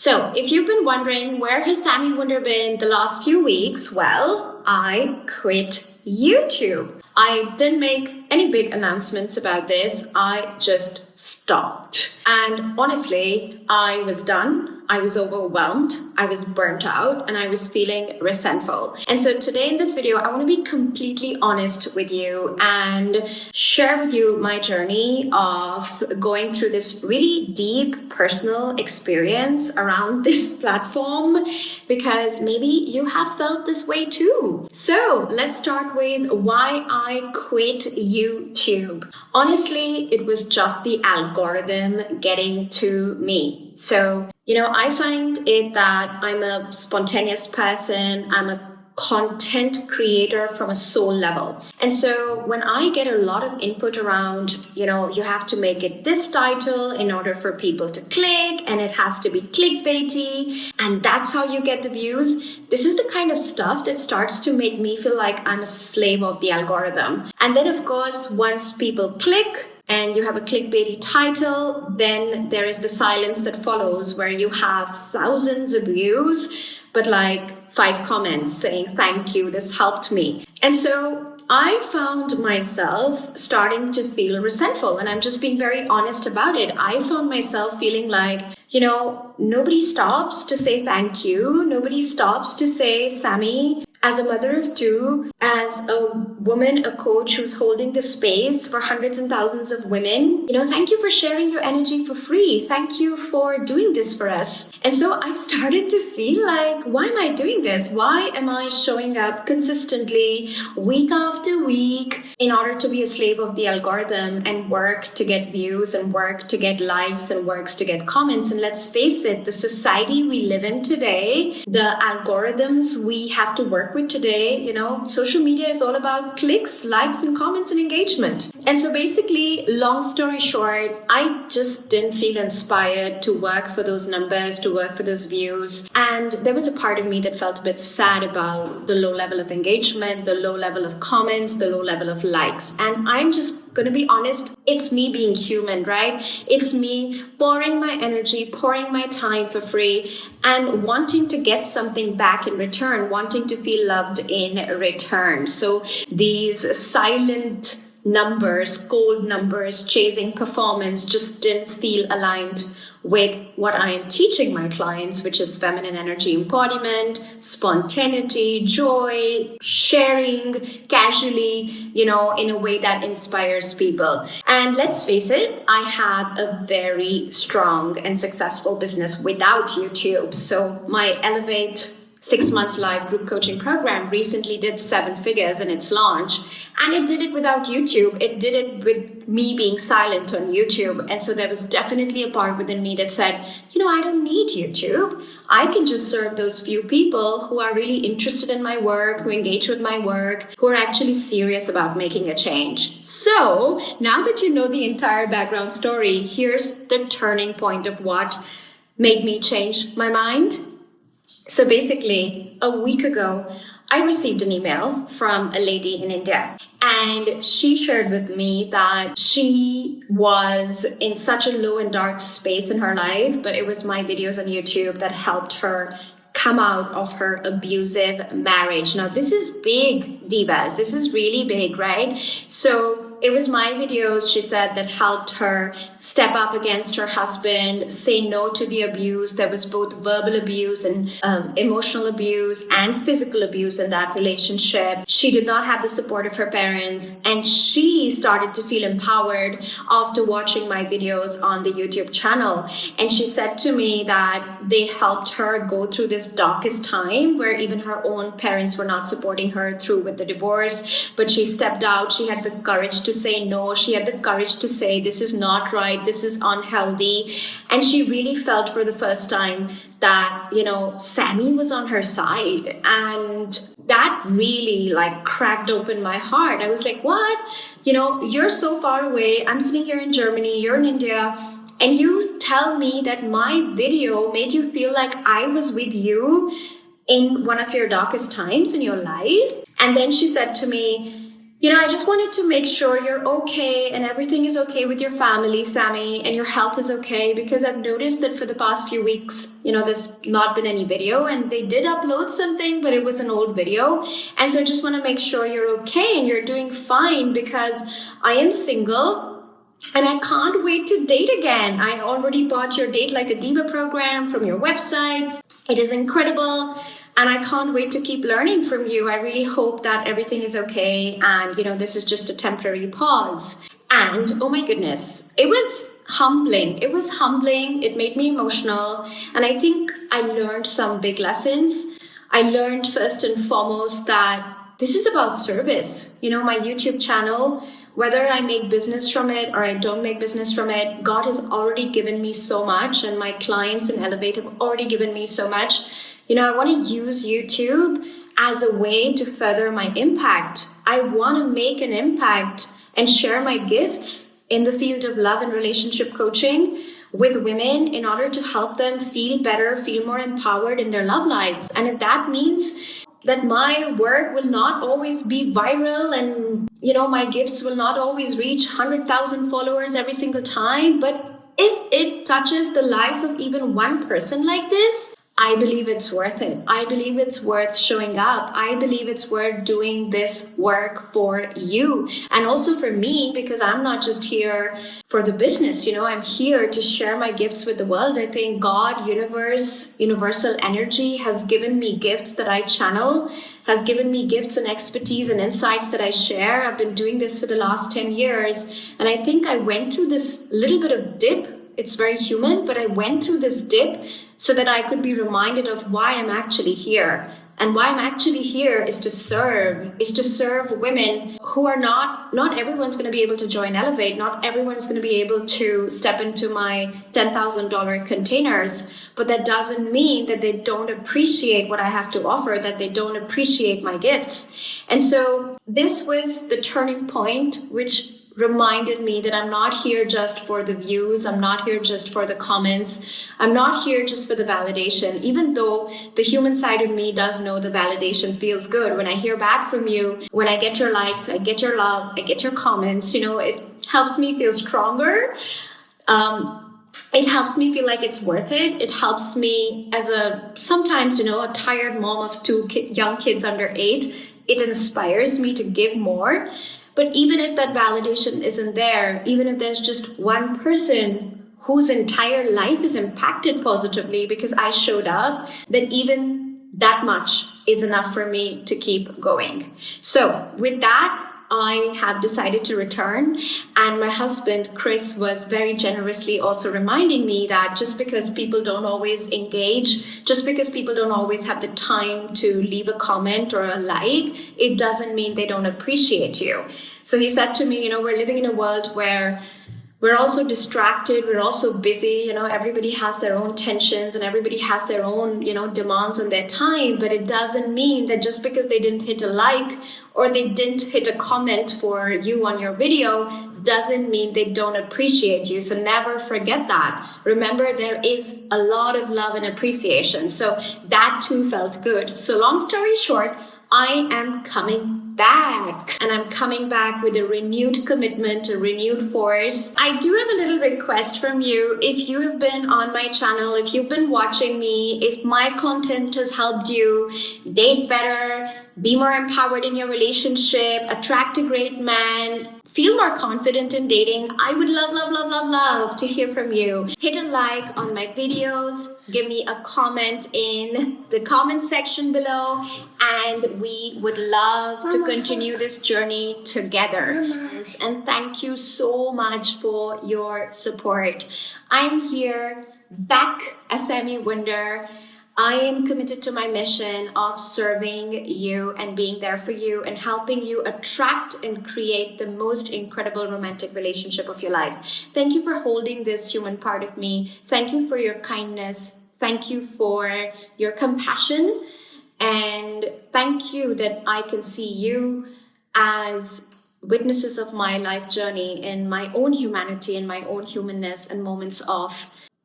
So if you've been wondering where has Sami Wunder been the last few weeks, well, I quit YouTube. I didn't make any big announcements about this. I just stopped. And honestly, I was done. I was overwhelmed, I was burnt out, and I was feeling resentful. And so today in this video, I want to be completely honest with you and share with you my journey of going through this really deep personal experience around this platform, because maybe you have felt this way too. So let's start with why I quit YouTube. Honestly, it was just the algorithm getting to me. So, I find it that I'm a spontaneous person. I'm a content creator from a soul level. And so when I get a lot of input around, you have to make it this title in order for people to click, and it has to be clickbaity, and that's how you get the views. This is the kind of stuff that starts to make me feel like I'm a slave of the algorithm. And then, of course, once people click, and you have a clickbaity title, then there is the silence that follows where you have thousands of views, but like 5 comments saying, thank you, this helped me. And so I found myself starting to feel resentful, and I'm just being very honest about it. I found myself feeling like, nobody stops to say thank you. Nobody stops to say, Sami, as a mother of 2, as a woman, a coach who's holding the space for hundreds and thousands of women, thank you for sharing your energy for free. Thank you for doing this for us. And so I started to feel like, why am I doing this? Why am I showing up consistently week after week in order to be a slave of the algorithm and work to get views and work to get likes and works to get comments? And let's face it, the society we live in today, the algorithms we have to work with today, social media is all about clicks, likes, and comments and engagement. And so basically, long story short, I just didn't feel inspired to work for those numbers, to work for those views. And there was a part of me that felt a bit sad about the low level of engagement, the low level of comments, the low level of likes. And I'm just going to be honest, it's me being human, right? It's me pouring my energy, pouring my time for free, and wanting to get something back in return, wanting to feel loved in return. So these silent numbers, cold numbers, chasing performance just didn't feel aligned with what I am teaching my clients, which is feminine energy embodiment, spontaneity, joy, sharing casually, in a way that inspires people. And let's face it, I have a very strong and successful business without YouTube. So my Elevate 6 months live group coaching program recently did 7 figures in its launch. And it did it without YouTube. It did it with me being silent on YouTube. And so there was definitely a part within me that said, I don't need YouTube. I can just serve those few people who are really interested in my work, who engage with my work, who are actually serious about making a change. So now that you know the entire background story, here's the turning point of what made me change my mind. So basically, a week ago, I received an email from a lady in India, and she shared with me that she was in such a low and dark space in her life, but it was my videos on YouTube that helped her come out of her abusive marriage. Now, this is big, divas. This is really big, right? So it was my videos, she said, that helped her step up against her husband, say no to the abuse. There was both verbal abuse and emotional abuse and physical abuse in that relationship. She did not have the support of her parents, and she started to feel empowered after watching my videos on the YouTube channel. And she said to me that they helped her go through this darkest time where even her own parents were not supporting her through with the divorce. But she stepped out. She had the courage to say no. She had the courage to say, this is not right. This is unhealthy. And she really felt for the first time that, Sami was on her side. And that really cracked open my heart. I was like, what? You're so far away. I'm sitting here in Germany. You're in India. And you tell me that my video made you feel like I was with you in one of your darkest times in your life. And then she said to me, I just wanted to make sure you're okay and everything is okay with your family, Sami, and your health is okay, because I've noticed that for the past few weeks, there's not been any video, and they did upload something, but it was an old video. And so I just want to make sure you're okay and you're doing fine, because I am single and I can't wait to date again. I already bought your Date Like a Diva program from your website. It is incredible. And I can't wait to keep learning from you. I really hope that everything is okay. And, this is just a temporary pause. And, oh my goodness, it was humbling. It made me emotional. And I think I learned some big lessons. I learned first and foremost that this is about service. My YouTube channel, whether I make business from it or I don't make business from it, God has already given me so much. And my clients in Elevate have already given me so much. I want to use YouTube as a way to further my impact. I want to make an impact and share my gifts in the field of love and relationship coaching with women in order to help them feel better, feel more empowered in their love lives. And if that means that my work will not always be viral and, my gifts will not always reach 100,000 followers every single time, but if it touches the life of even one person like this, I believe it's worth it. I believe it's worth showing up. I believe it's worth doing this work for you and also for me, because I'm not just here for the business. I'm here to share my gifts with the world. I think God, universe, universal energy has given me gifts that I channel, has given me gifts and expertise and insights that I share. I've been doing this for the last 10 years. And I think I went through this little bit of dip. It's very human, but I went through this dip so that I could be reminded of why I'm actually here. And why I'm actually here is to serve women who are not everyone's going to be able to join Elevate. Not everyone's going to be able to step into my $10,000 containers. But that doesn't mean that they don't appreciate what I have to offer, that they don't appreciate my gifts. And so this was the turning point, which reminded me that I'm not here just for the views. I'm not here just for the comments. I'm not here just for the validation, even though the human side of me does know the validation feels good. When I hear back from you, when I get your likes, I get your love, I get your comments, it helps me feel stronger. It helps me feel like it's worth it. It helps me as sometimes, a tired mom of two young kids under 8. It inspires me to give more. But even if that validation isn't there, even if there's just one person whose entire life is impacted positively because I showed up, then even that much is enough for me to keep going. So with that, I have decided to return, and my husband, Chris, was very generously also reminding me that just because people don't always engage, just because people don't always have the time to leave a comment or a like, it doesn't mean they don't appreciate you. So he said to me, we're living in a world where we're also distracted, we're also busy, everybody has their own tensions and everybody has their own, demands on their time, but it doesn't mean that just because they didn't hit a like or they didn't hit a comment for you on your video doesn't mean they don't appreciate you. So never forget that. Remember, there is a lot of love and appreciation. So that too felt good. So long story short, I am coming back, and I'm coming back with a renewed commitment, a renewed force. I do have a little request from you. If you have been on my channel, if you've been watching me, if my content has helped you date better, be more empowered in your relationship, attract a great man, feel more confident in dating, I would love to hear from you. Hit a like on my videos, give me a comment in the comment section below, and we would love to continue this journey together. And thank you so much for your support. I'm here back as Sami Wunder. I am committed to my mission of serving you and being there for you and helping you attract and create the most incredible romantic relationship of your life. Thank you for holding this human part of me. Thank you for your kindness. Thank you for your compassion. And thank you that I can see you as witnesses of my life journey in my own humanity and my own humanness and moments of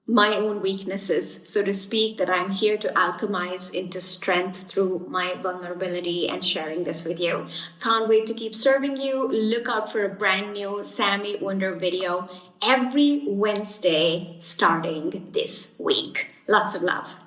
my own weaknesses, so to speak, that I'm here to alchemize into strength through my vulnerability and sharing this with you. Can't wait to keep serving you. Look out for a brand new Sami Wunder video every Wednesday starting this week. Lots of love.